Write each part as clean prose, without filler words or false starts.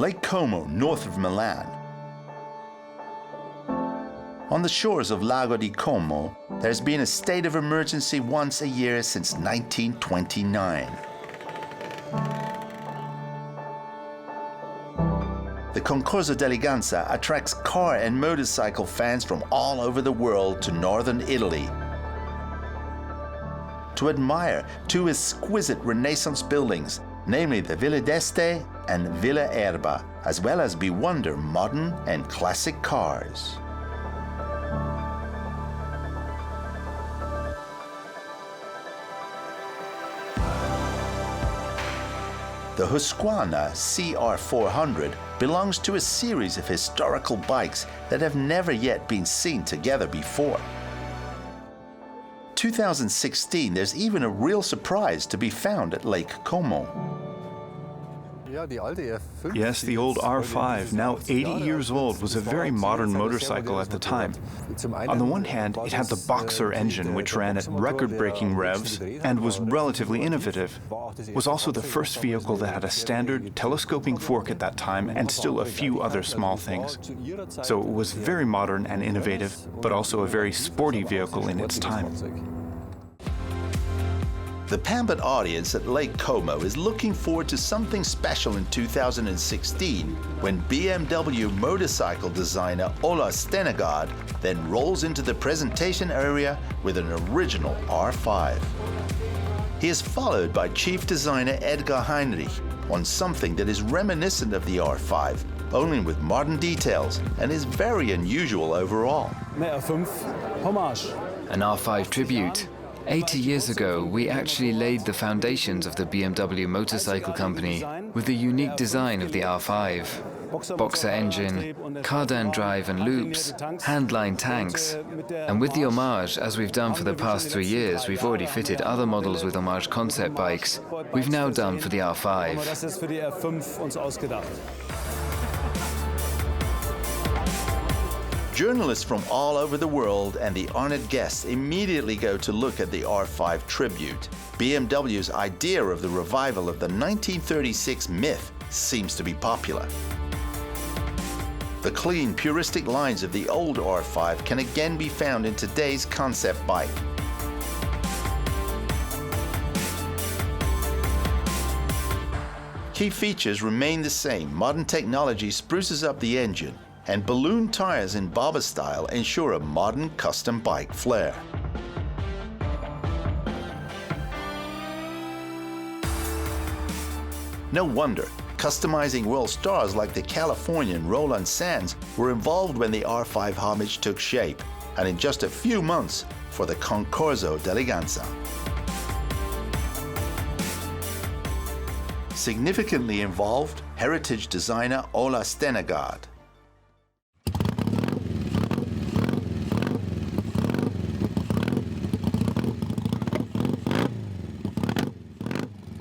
Lake Como, north of Milan. On the shores of Lago di Como, there's been a state of emergency once a year since 1929. The Concours d'Eleganza attracts car and motorcycle fans from all over the world to northern Italy to admire two exquisite Renaissance buildings, namely the Villa d'Este and Villa Erba, as well as bewonder modern and classic cars. The Husqvarna CR400 belongs to a series of historical bikes that have never yet been seen together before. 2016, there's even a real surprise to be found at Lake Como. Yes, the old R5, now 80 years old, was a very modern motorcycle at the time. On the one hand, it had the Boxer engine, which ran at record-breaking revs and was relatively innovative. It was also the first vehicle that had a standard telescoping fork at that time and still a few other small things. So it was very modern and innovative, but also a very sporty vehicle in its time. The pampered audience at Lake Como is looking forward to something special in 2016 when BMW motorcycle designer Ola Stenegard then rolls into the presentation area with an original R5. He is followed by chief designer Edgar Heinrich on something that is reminiscent of the R5, only with modern details, and is very unusual overall. R5 Hommage. An R5 tribute. 80 years ago, we actually laid the foundations of the BMW motorcycle company with the unique design of the R5. Boxer engine, cardan drive and loops, handline tanks. And with the Hommage, as we've done for the past 3 years, we've already fitted other models with Hommage concept bikes. We've now done for the R5. Journalists from all over the world and the honored guests immediately go to look at the R5 tribute. BMW's idea of the revival of the 1936 myth seems to be popular. The clean, puristic lines of the old R5 can again be found in today's concept bike. Key features remain the same. Modern technology spruces up the engine, and balloon tires in Baba style ensure a modern custom bike flair. No wonder customizing world stars like the Californian Roland Sands were involved when the R5 Homage took shape, and in just a few months for the Concours d'Eleganza. Significantly involved, heritage designer Ola Stenegard.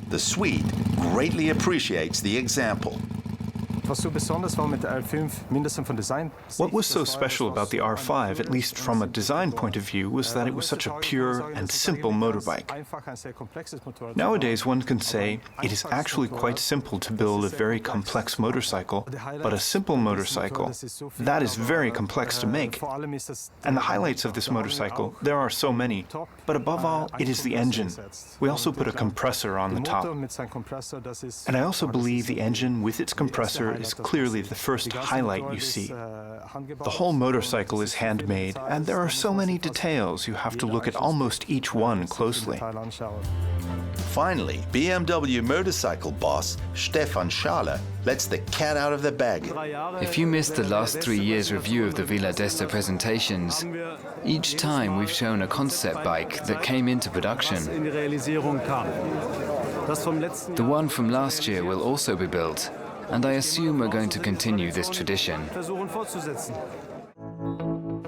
The Swede greatly appreciates the example. What was so special about the R5, at least from a design point of view, was that it was such a pure and simple motorbike. Nowadays, one can say it is actually quite simple to build a very complex motorcycle, but a simple motorcycle, that is very complex to make. And the highlights of this motorcycle, there are so many, but above all, it is the engine. We also put a compressor on the top. And I also believe the engine with its compressor is clearly the first highlight you see. The whole motorcycle is handmade, and there are so many details you have to look at almost each one closely. Finally, BMW motorcycle boss Stefan Schaller lets the cat out of the bag. If you missed the last 3 years' review of the Villa d'Este presentations, each time we've shown a concept bike that came into production. The one from last year will also be built, and I assume we're going to continue this tradition.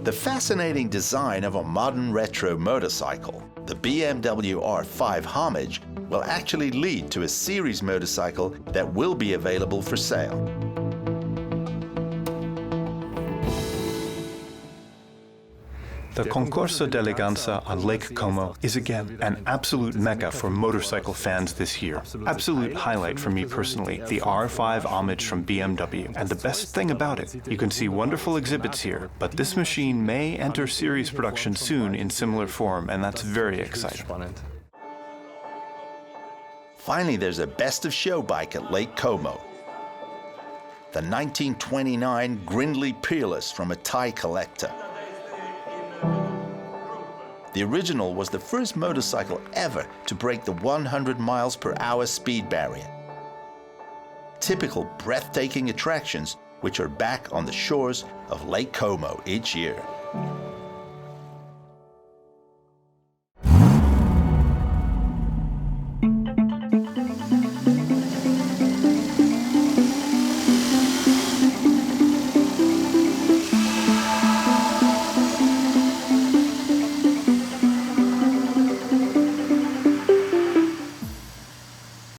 The fascinating design of a modern retro motorcycle, the BMW R5 Hommage, will actually lead to a series motorcycle that will be available for sale. The Concours d'Eleganza on Lake Como is again an absolute mecca for motorcycle fans this year. Absolute highlight for me personally, the R5 Homage from BMW. And the best thing about it, you can see wonderful exhibits here, but this machine may enter series production soon in similar form, and that's very exciting. Finally, there's a best of show bike at Lake Como. The 1929 Grindley Peerless from a Thai collector. The original was the first motorcycle ever to break the 100 miles per hour speed barrier. Typical breathtaking attractions which are back on the shores of Lake Como each year.